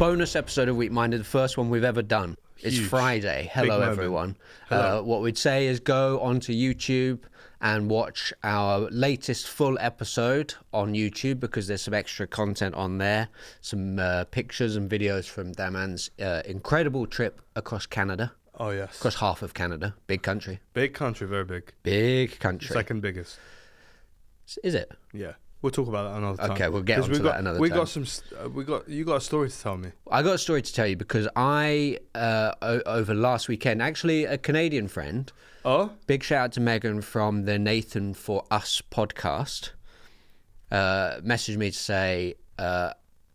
bonus episode of Weak Minded, the first one we've ever done. It's Huge. Friday. Hello, everyone. Hello. What we'd say is go onto YouTube and watch our latest full episode on YouTube because there's some extra content on there, some pictures and videos from Daman's incredible trip across Canada. Oh, yes. Across half of Canada. Big country. Big country, very big. Big country. Second biggest. Is it? Yeah. We'll talk about that another time. Okay, we'll get onto that another time. You got a story to tell me. I got a story to tell you because I, over last weekend, actually a Canadian friend, big shout out to Megan from the Nathan for Us podcast, messaged me to say,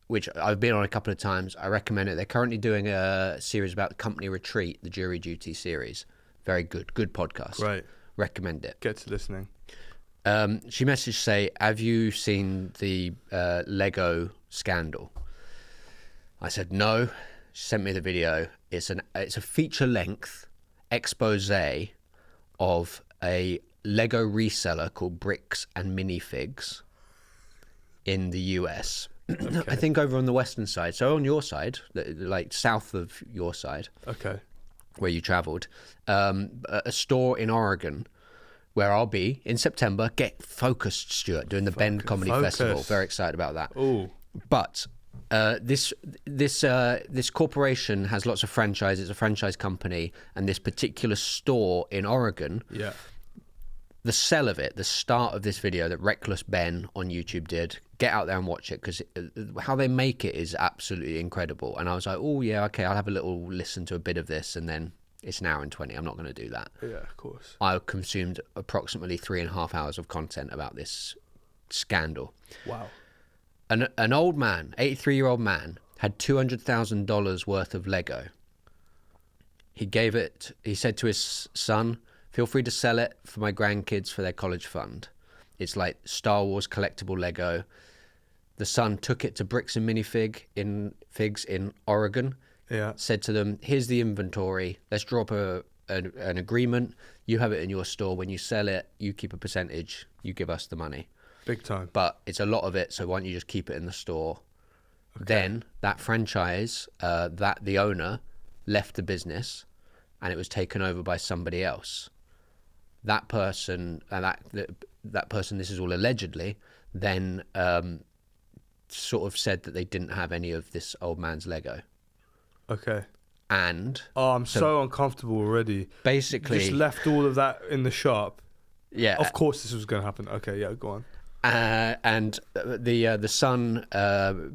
which I've been on a couple of times, I recommend it. They're currently doing a series about the company retreat, the jury duty series. Very good podcast. Right. Recommend it. Get to listening. She messaged to say, have you seen the Lego scandal? I said no. She sent me the video. It's a feature-length expose of a Lego reseller called Bricks and Minifigs in the US. Okay. I think over on the western side. So on your side, like south of your side, okay, where you travelled, a store in Oregon, where I'll be in September. Get focused, Stuart, doing the Bend Comedy Festival. Very excited about that. Ooh. But this corporation has lots of franchises. It's a franchise company, and this particular store in Oregon. Yeah. The sell of it, the start of this video that Reckless Ben on YouTube did. Get out there and watch it because how they make it is absolutely incredible. And I was like, oh yeah, okay, I'll have a little listen to a bit of this, and then. It's an hour and 20. I'm not going to do that. Yeah, of course. I consumed approximately 3.5 hours of content about this scandal. Wow. An old man, 83-year-old man, had $200,000 worth of Lego. He said to his son, feel free to sell it for my grandkids for their college fund. It's like Star Wars collectible Lego. The son took it to Bricks and Minifigs in Oregon. Yeah. Said to them, here's the inventory. Let's drop an agreement. You have it in your store. When you sell it, you keep a percentage. You give us the money. Big time. But it's a lot of it, so why don't you just keep it in the store? Okay. Then that franchise, that the owner left the business, and it was taken over by somebody else. That person, that person, this is all allegedly, then sort of said that they didn't have any of this old man's Lego. Okay. And I'm so uncomfortable already. Basically, just left all of that in the shop. Yeah. Of course, this was going to happen. Okay, yeah, go on. And the son,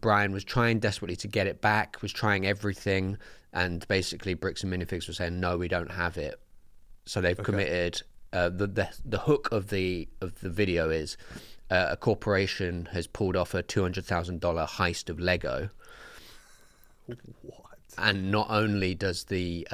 Brian, was trying desperately to get it back. Was trying everything, and basically, Bricks and Minifigs were saying, "No, we don't have it." So they've committed. The hook of the video is a corporation has pulled off a $200,000 heist of Lego. What? And not only does the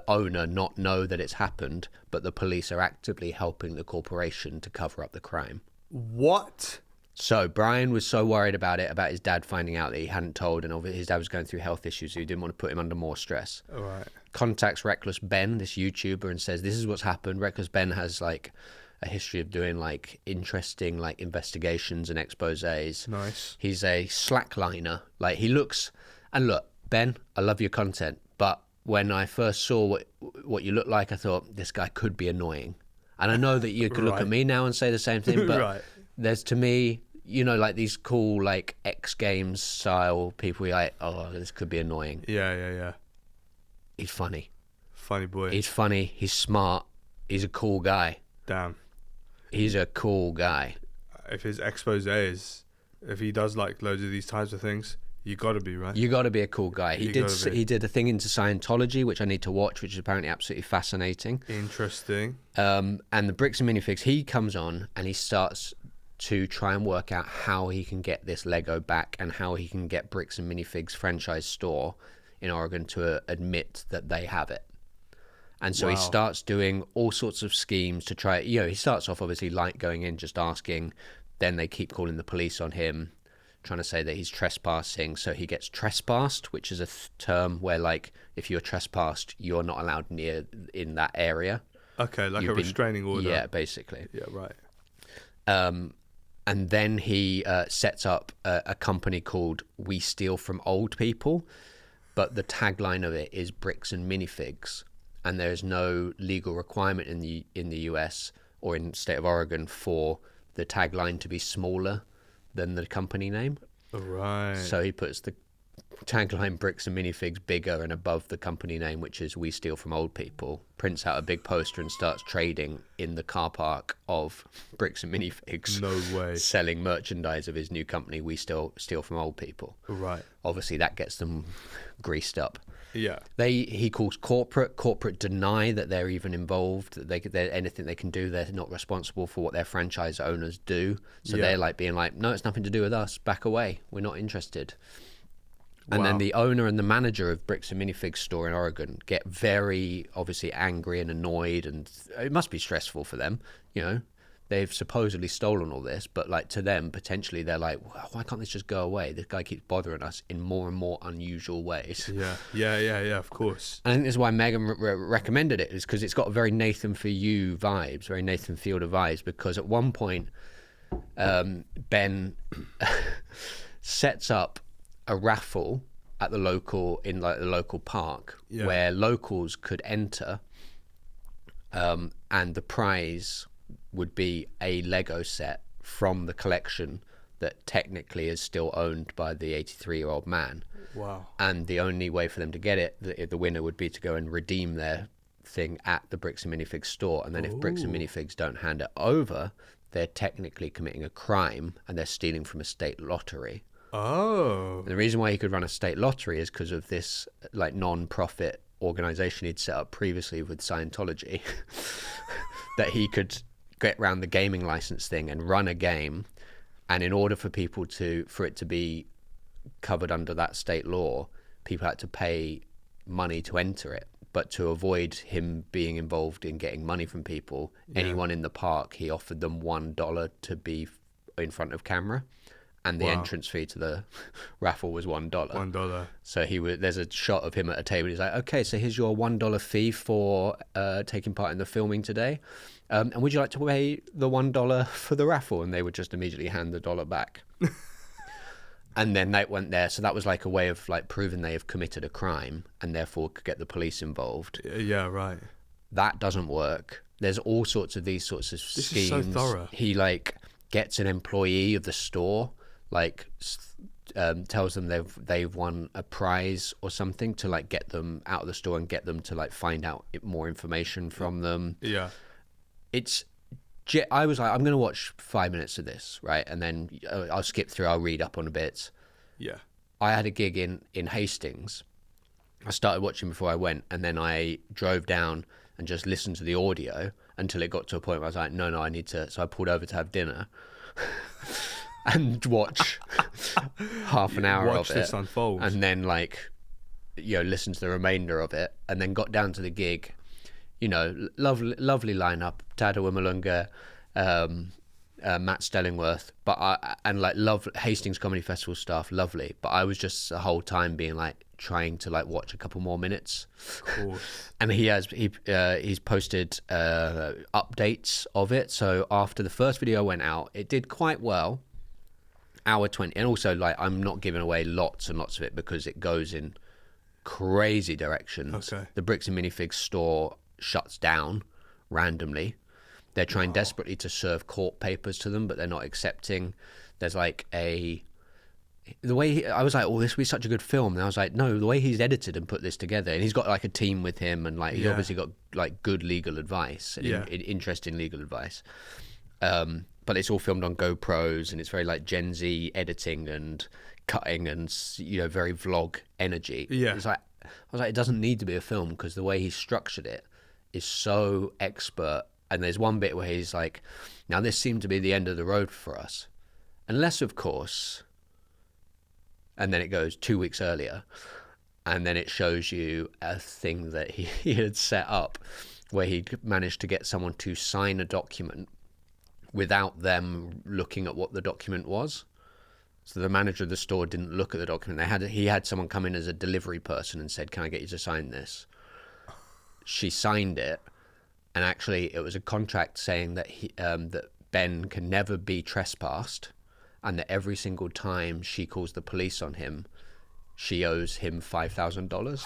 owner not know that it's happened, but the police are actively helping the corporation to cover up the crime. What? So Brian was so worried about his dad finding out that he hadn't told, and his dad was going through health issues, so he didn't want to put him under more stress. All right. Contacts Reckless Ben, this YouTuber, and says, this is what's happened. Reckless Ben has like a history of doing like interesting like investigations and exposés. Nice. He's a slackliner. Like he looks, and look, Ben, I love your content, but when I first saw what you look like, I thought this guy could be annoying. And I know that you could look at me now and say the same thing, but there's, to me, you know, like these cool like X Games style people. You're like, oh, this could be annoying. Yeah. He's funny. Funny boy. He's funny. He's smart. He's a cool guy. Damn. He's a cool guy. If his expose is, if he does like loads of these types of things, you got to be, right? You got to be a cool guy. He did a thing into Scientology, which I need to watch, which is apparently absolutely fascinating. Interesting. And the Bricks and Minifigs, he comes on and he starts to try and work out how he can get this Lego back and how he can get Bricks and Minifigs franchise store in Oregon to admit that they have it. And so he starts doing all sorts of schemes to try, he starts off obviously like going in, just asking, then they keep calling the police on him, trying to say that he's trespassing. So he gets trespassed, which is a term where like if you're trespassed, you're not allowed near in that area. Okay, like a restraining order. Yeah, basically. Yeah, right. And then he sets up a company called We Steal From Old People, but the tagline of it is bricks and minifigs, and there's no legal requirement in the US or in the state of Oregon for the tagline to be smaller than the company name. Right. So he puts the tagline bricks and minifigs bigger and above the company name, which is We Steal From Old People, prints out a big poster and starts trading in the car park of bricks and minifigs. No way. Selling merchandise of his new company, We Steal From Old People. Right. Obviously that gets them greased up. Yeah. He calls corporate deny that they're even involved, that they're anything they can do, they're not responsible for what their franchise owners do. So Yeah. they're like being like, no, it's nothing to do with us, back away, we're not interested. And Wow. then the owner and the manager of Bricks and Minifigs store in Oregon get very obviously angry and annoyed, and it must be stressful for them. You know, they've supposedly stolen all this, but like to them, potentially they're like, why can't this just go away? This guy keeps bothering us in more and more unusual ways. Yeah, of course. And I think this is why Megan recommended it, is because it's got a very Nathan For You vibes, very Nathan Fielder vibes, because at one point, Ben sets up a raffle at the local park, Yeah. where locals could enter, and the prize would be a Lego set from the collection that technically is still owned by the 83-year-old man. Wow. And the only way for them to get it, the winner would be to go and redeem their thing at the Bricks and Minifigs store. And then if Bricks and Minifigs don't hand it over, they're technically committing a crime and they're stealing from a state lottery. Oh. And the reason why he could run a state lottery is because of this like non-profit organization he'd set up previously with Scientology, that he could get around the gaming license thing and run a game. And in order for it to be covered under that state law, people had to pay money to enter it. But to avoid him being involved in getting money from people, anyone in the park, he offered them $1 to be in front of camera. And the entrance fee to the raffle was $1. $1. So there's a shot of him at a table. He's like, okay, so here's your $1 fee for taking part in the filming today. And would you like to pay the $1 for the raffle? And they would just immediately hand the dollar back. And then they went there. So that was like a way of like proving they have committed a crime and therefore could get the police involved. Yeah, right. That doesn't work. There's all sorts of these sorts of schemes. This is so thorough. He like gets an employee of the store, like tells them they've won a prize or something to like get them out of the store and get them to like find out more information from them. Yeah. I was like, I'm going to watch 5 minutes of this, right? And then I'll skip through, I'll read up on a bit. Yeah. I had a gig in Hastings. I started watching before I went, and then I drove down and just listened to the audio until it got to a point where I was like, no, I need to. So I pulled over to have dinner and watch half an hour Watch of it. this unfold. And then listen to the remainder of it, and then got down to the gig. You know, lovely lineup, Tada Wimalunga, Matt Stellingworth, love Hastings Comedy Festival staff, lovely. But I was just the whole time being like trying to like watch a couple more minutes. Cool. And he's posted updates of it. So after the first video went out, it did quite well, hour 20, and also like I'm not giving away lots and lots of it because it goes in crazy directions. Okay. The Bricks and Minifigs store shuts down randomly. They're trying desperately to serve court papers to them, but they're not accepting. There's like I was like, oh, this would be such a good film. And I was like, no, the way he's edited and put this together, and he's got like a team with him, and like he's obviously got like good legal advice and interesting legal advice. But it's all filmed on GoPros, and it's very like Gen Z editing and cutting, and very vlog energy. Yeah. It's like, I was like, it doesn't need to be a film because the way he structured it is so expert. And there's one bit where he's like, now this seemed to be the end of the road for us, unless of course. And then it goes 2 weeks earlier, and then it shows you a thing that he had set up where he managed to get someone to sign a document without them looking at what the document was. So the manager of the store didn't look at the document. He had someone come in as a delivery person and said, can I get you to sign this? She signed it, and actually it was a contract saying that that Ben can never be trespassed, and that every single time she calls the police on him, she owes him $5,000.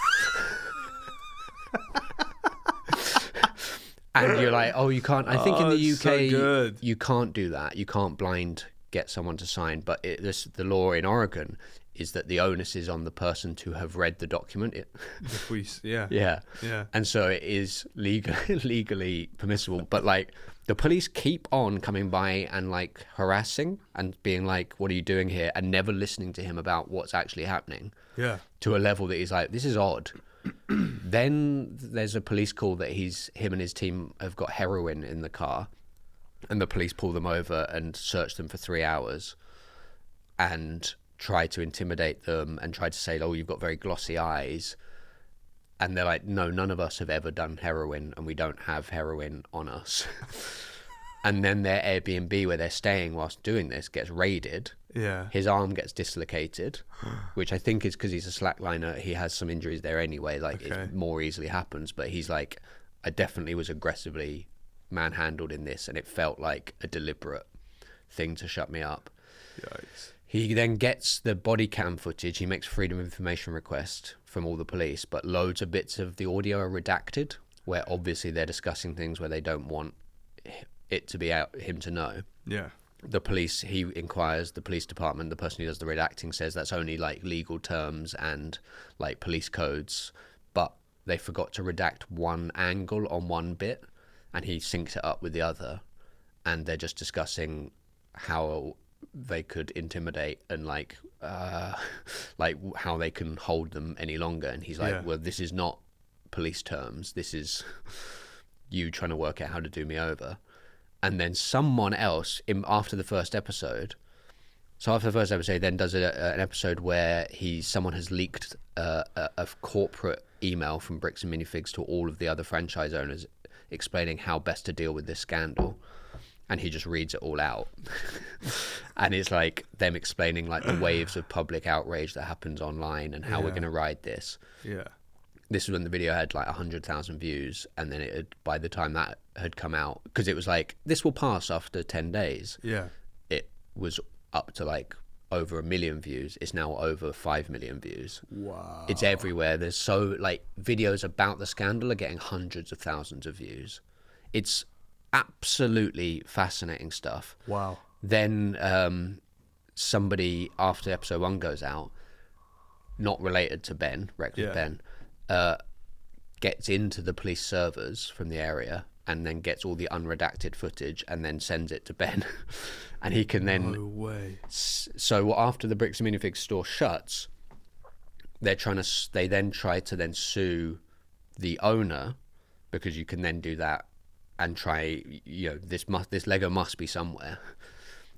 And you're like, oh, you can't. I think in the UK, so good. you can't do that. You can't blind get someone to sign. But the law in Oregon is that the onus is on the person to have read the document. If we, yeah. Yeah. Yeah. And so it is legally permissible. But like the police keep on coming by and like harassing and being like, what are you doing here? And never listening to him about what's actually happening. Yeah. To a level that he's like, this is odd. Then there's a police call that him and his team have got heroin in the car, and the police pull them over and search them for 3 hours and try to intimidate them and try to say, oh, you've got very glossy eyes. And they're like, no, none of us have ever done heroin, and we don't have heroin on us. And then their Airbnb where they're staying whilst doing this gets raided. Yeah. His arm gets dislocated, which I think is because he's a slackliner. He has some injuries there anyway. Like it more easily happens. But he's like, I definitely was aggressively manhandled in this, and it felt like a deliberate thing to shut me up. Yikes. He then gets the body cam footage. He makes freedom of information request from all the police, but loads of bits of the audio are redacted, where obviously they're discussing things where they don't want it to be out him to know. Yeah. The police, he inquires, the police department, the person who does the redacting says that's only like legal terms and like police codes, but they forgot to redact one angle on one bit, and he syncs it up with the other, and they're just discussing how they could intimidate and like how they can hold them any longer. And he's like, well, this is not police terms, this is you trying to work out how to do me over. And then someone else after the first episode, then does an episode where someone has leaked a corporate email from Bricks and Minifigs to all of the other franchise owners explaining how best to deal with this scandal, and he just reads it all out. And it's like them explaining like the waves of public outrage that happens online and how we're going to ride this. Yeah. This was when the video had like 100,000 views, and then by the time that had come out, because it was like, this will pass after 10 days. Yeah. It was up to like over 1 million views. It's now over 5 million views. Wow. It's everywhere. There's so like videos about the scandal are getting hundreds of thousands of views. It's absolutely fascinating stuff. Wow. Then somebody, after episode 1 goes out, not related to Ben, Rex with Ben, gets into the police servers from the area and then gets all the unredacted footage and then sends it to Ben. And he can then... No way. So after the Bricks and Minifigs store shuts, they then try to sue the owner, because you can then do that and try, this Lego must be somewhere.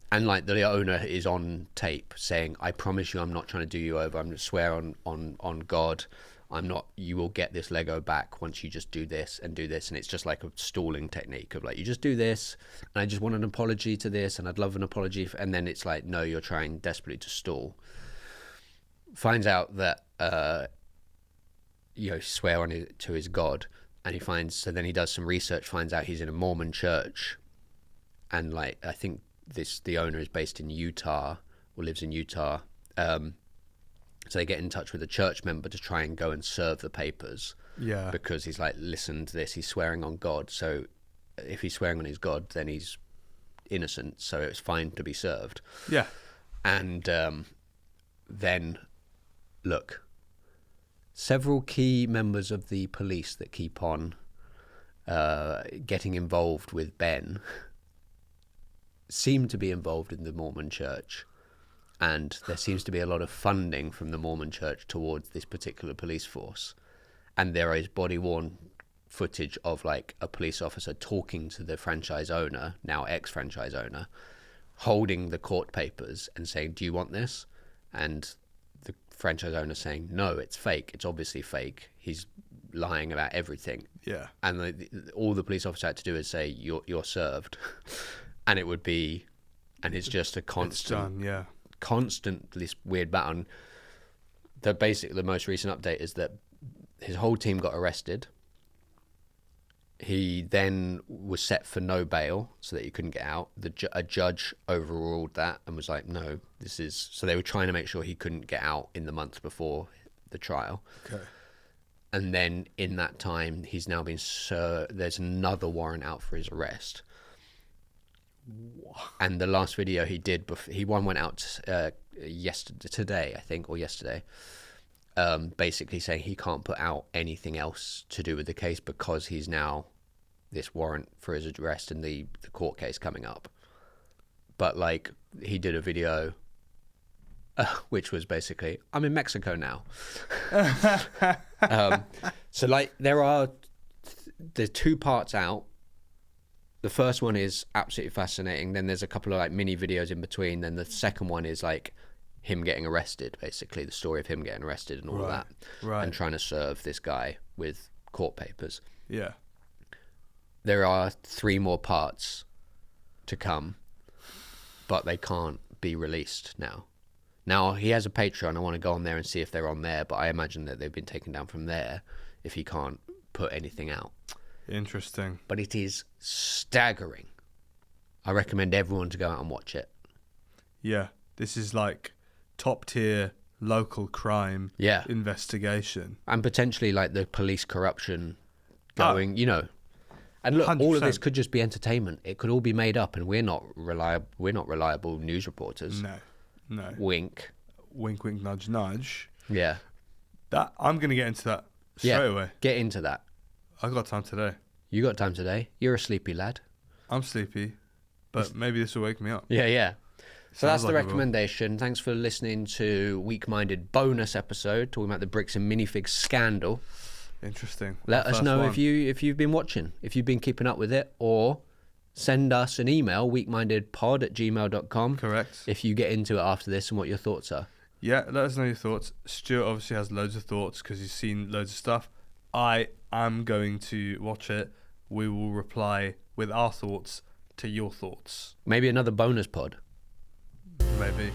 And like the owner is on tape saying, I promise you I'm not trying to do you over. I'm going to swear on God, I'm not, you will get this Lego back once you just do this and do this. And it's just like a stalling technique of like, you just do this and I just want an apology to this and I'd love an apology. And then it's like, no, you're trying desperately to stall. Finds out that, swear to his God. And so then he does some research, finds out he's in a Mormon church. And like, I think the owner is based in Utah or lives in Utah. So they get in touch with a church member to try and go and serve the papers. Yeah. Because he's like, listen to this, he's swearing on God. So if he's swearing on his God, then he's innocent. So it's fine to be served. Yeah. And then, look, several key members of the police that keep on getting involved with Ben seem to be involved in the Mormon church. And there seems to be a lot of funding from the Mormon church towards this particular police force. And there is body-worn footage of like a police officer talking to the franchise owner, now ex-franchise owner, holding the court papers and saying, do you want this? And the franchise owner saying, no, it's fake. It's obviously fake. He's lying about everything. Yeah. And all the police officer had to do is say, you're served. And it would be, and it's just a constant... It's done, constant this weird battle. The most recent update is that his whole team got arrested. He then was set for no bail so that he couldn't get out. A judge overruled that and was like, no, this is... So they were trying to make sure he couldn't get out in the month before the trial. Okay. And then in that time, he's now been... there's another warrant out for his arrest. And the last video he did... one went out today, I think, or yesterday. Basically saying he can't put out anything else to do with the case because he's now this warrant for his arrest and the court case coming up. But like he did a video which was basically, I'm in Mexico now. So like there's 2 parts out. The first one is absolutely fascinating. Then there's a couple of like mini videos in between. Then the second one is like him getting arrested, basically the story of him getting arrested and all of that, and trying to serve this guy with court papers. Yeah. There are 3 more parts to come, but they can't be released now. Now he has a Patreon. I want to go on there and see if they're on there, but I imagine that they've been taken down from there if he can't put anything out. Interesting. But it is staggering. I recommend everyone to go out and watch it. Yeah, this is like top tier local crime investigation, and potentially like the police corruption going, you know. And look, 100%. All of this could just be entertainment. It could all be made up, and we're not reliable news reporters. No. Wink, wink, nudge, nudge. Yeah. That I'm gonna get into that straight away. Get into that. I got time today. You got time today. You're a sleepy lad. I'm sleepy, but maybe this will wake me up. Yeah. So that's the recommendation. Thanks for listening to Weak Minded bonus episode talking about the Bricks and Minifigs scandal. Interesting. Let us know if you've been watching, if you've been keeping up with it, or send us an email, weakmindedpod@gmail.com. Correct. If you get into it after this and what your thoughts are. Yeah, let us know your thoughts. Stuart obviously has loads of thoughts because he's seen loads of stuff. I am going to watch it. We will reply with our thoughts to your thoughts. Maybe another bonus pod. Maybe.